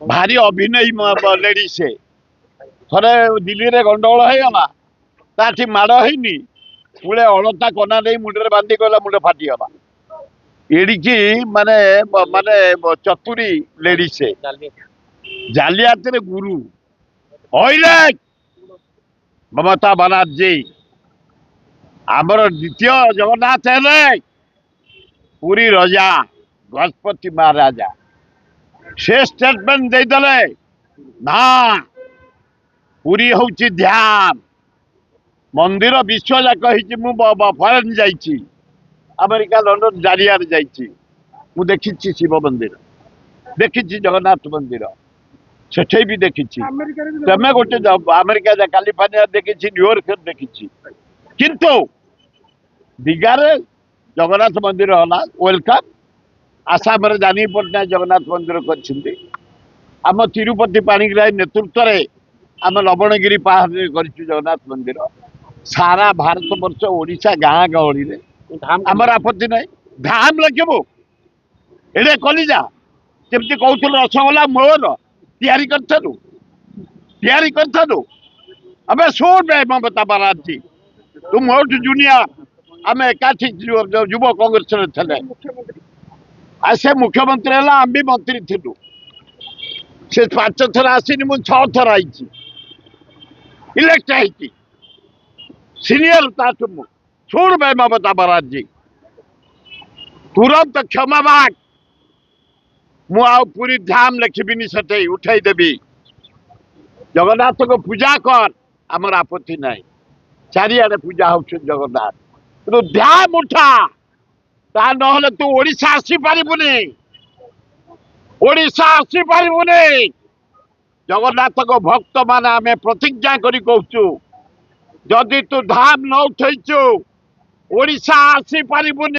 भारी अभिनय लेडी से थे दिल्ली रे गंडगोल होगा ताठी माड़ है पुले अलता कना नहीं मुंडे बांधी गला मुंड फाटीगला एड़िकी माने माने चतुरी लेडी से जालियात गुरु ममता बनर्जी आमर द्वितीय जगन्नाथ है पुरी रजा गजपति महाराजा से स्टेटमेंट देदे ना पुरी हूँ ध्यान मंदिर विश्व जाक फरेन जाइए अमेरिका लंडन जारिया देखी शिव मंदिर देखी जगन्नाथ मंदिर सेठे भी देखी तमें गोटे अमेरिका कैलिफोर्निया देखी न्यूयॉर्क देखी किंतु दीघार जगन्नाथ मंदिर है वेलकम आसाम जानी पट्टनायक जगन्नाथ मंदिर करम तिरुपति पाणिग्राही नेतृत्व में आम लवणगिरी पहाड़ कर जगन्नाथ मंदिर सारा भारत वर्ष ओडिशा गाँ गहली आमर आपत्ति ना धाम लखबू एडे कलिजा जमी कहूल रसगोला मोर करूँ अबे शुण ममता बनर्जी तू मोट जूनियर आम एकाठी युव कांग्रेस थे से मुख्यमंत्री है आम भी मंत्री थिलु से 5 थर आसनी मु 6 थर आई इलेक्ट है सीनियर शुण भाई ममता बनर्जी तुरंत क्षमा माग पूरी धाम लिखिनी से उठाई देवी जगन्नाथ को पूजा कर आमर आपत्ति ना चारिआडे पूजा हो जगन्नाथ तो ध्यान उठा ता नहले तू ओडिशा आसी पारिबुनी ओडिशा आसी पारिबुनी जगन्नाथ को भक्त माने आमे प्रतिज्ञा करी कहूचु जदि तू धाम न उठैचु ओडिशा आसी पारिबुनी।